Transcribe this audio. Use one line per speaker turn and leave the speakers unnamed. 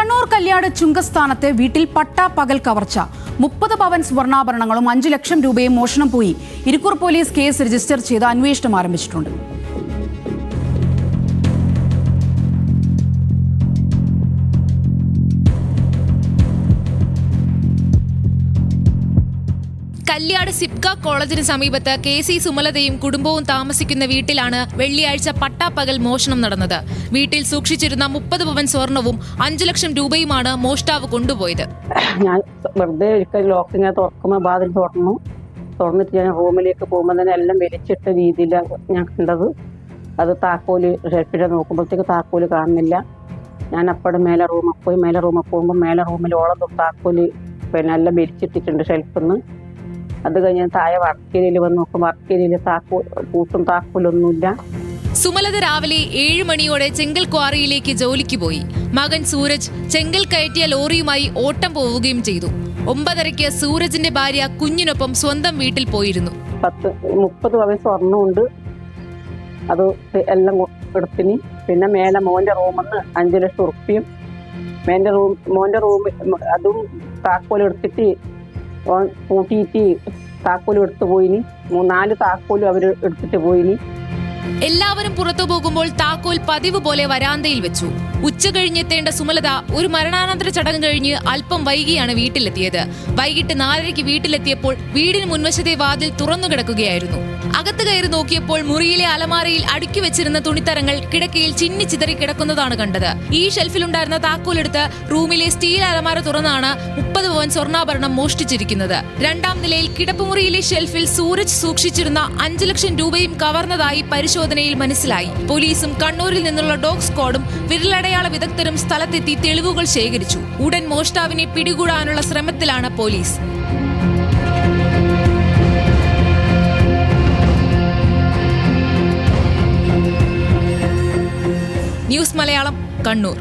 കണ്ണൂർ കല്യാട് ചുങ്കസ്ഥാനത്തെ വീട്ടിൽ പട്ടാപ്പകൽ കവർച്ച. 30 പവൻ സ്വർണ്ണാഭരണങ്ങളും 5 ലക്ഷം രൂപയും മോഷണം പോയി. ഇരിക്കൂർ പോലീസ് കേസ് രജിസ്റ്റർ ചെയ്ത് അന്വേഷണം ആരംഭിച്ചിട്ടുണ്ട്.
കല്യാട് സിപ്ക കോളേജിന് സമീപത്ത് KC സുമലതയും കുടുംബവും താമസിക്കുന്ന വീട്ടിലാണ് വെള്ളിയാഴ്ച പട്ടാപ്പകൽ മോഷണം നടന്നത്. വീട്ടിൽ സൂക്ഷിച്ചിരുന്ന 30 പവൻ സ്വർണവും 5 ലക്ഷം രൂപയുമാണ് മോഷ്ടാവ് കൊണ്ടുപോയത്.
ഞാൻ വെറുതെ ഒരിക്കൽ ലോക്കിങ്ങനെ തുറക്കുമ്പോൾ വാതിൽ തുറന്നിട്ട് ഞാൻ റൂമിലേക്ക് പോകുമ്പോൾ തന്നെ എല്ലാം വലിച്ചിട്ട രീതിയിലാണ് ഞാൻ കണ്ടത്. അത് താക്കോല് ഷെൽഫിൽ നോക്കുമ്പോഴത്തേക്ക് താക്കോല് കാണുന്നില്ല. ഞാൻ അപ്പോഴും മേലെ റൂമിൽ പോകുമ്പോൾ മേലെ റൂമിൽ ഓളം താക്കോല് എല്ലാം വലിച്ചിട്ടിട്ടുണ്ട് ഷെൽഫിൽ നിന്ന്. അത് കഴിഞ്ഞ് താഴെ വർക്കേരിയിൽ വന്ന് നോക്കുമ്പോൾ വർക്കേരിയിൽ താക്കോലൊന്നുമില്ല.
സുമലത രാവിലെ 7 മണിയോടെ ചെങ്കൽ ക്വാറിയിലേക്ക് ജോലിക്ക് പോയി. മകൻ സൂരജ് ചെങ്കൽ കയറ്റിയ ലോറിയുമായി ഓട്ടം പോവുകയും ചെയ്തു. 9:30 സൂരജിന്റെ ഭാര്യ കുഞ്ഞിനൊപ്പം സ്വന്തം വീട്ടിൽ പോയിരുന്നു.
30 പവൻ സ്വർണ്ണമുണ്ട്. അത് എല്ലാം എടുത്തിന്. പിന്നെ മേലെ മോന്റെ റൂമിൽ നിന്ന് 5 ലക്ഷം ഉറുപ്പിയും മോന്റെ റൂമിൽ അതും താക്കോലെടുത്തിട്ട് കൂട്ടിയിട്ട് താക്കോലും എടുത്തു പോയിനി. 4 താക്കോലും അവർ എടുത്തിട്ട് പോയിനി.
എല്ലാവരും പുറത്തു പോകുമ്പോൾ താക്കോൽ പതിവ് പോലെ വരാന്തയിൽ വെച്ചു. ഉച്ച കഴിഞ്ഞെത്തേണ്ട സുമലത ഒരു മരണാനന്തര ചടങ്ങ് കഴിഞ്ഞ് അല്പം വൈകിയാണ് വീട്ടിലെത്തിയത്. വൈകിട്ട് 4:30 വീട്ടിലെത്തിയപ്പോൾ വീടിന് മുൻവശത്തെ വാതിൽ തുറന്നു കിടക്കുകയായിരുന്നു. അകത്ത് കയറി നോക്കിയപ്പോൾ മുറിയിലെ അലമാരയിൽ അടുക്കി വെച്ചിരുന്ന തുണിത്തരങ്ങൾ കിടക്കയിൽ ചിന്നിച്ചിതറി കിടക്കുന്നതാണ് കണ്ടത്. ഈ ഷെൽഫിലുണ്ടായിരുന്ന താക്കോലെടുത്ത് റൂമിലെ സ്റ്റീൽ അലമാര തുറന്നാണ് 30 പവൻ സ്വർണ്ണാഭരണം മോഷ്ടിച്ചിരിക്കുന്നത്. 2ാം നിലയിൽ കിടപ്പുമുറിയിലെ ഷെൽഫിൽ സൂരജ് സൂക്ഷിച്ചിരുന്ന 5 ലക്ഷം രൂപയും കവർന്നതായി പരിശോധനയിൽ മനസ്സിലായി. പോലീസും കണ്ണൂരിൽ നിന്നുള്ള ഡോഗ് സ്ക്വാഡും വിരലടയാള വിദഗ്ധരും സ്ഥലത്തെത്തി തെളിവുകൾ ശേഖരിച്ചു. ഉടൻ മോഷ്ടാവിനെ പിടികൂടാനുള്ള ശ്രമത്തിലാണ് പോലീസ്. ന്യൂസ് മലയാളം, കണ്ണൂർ.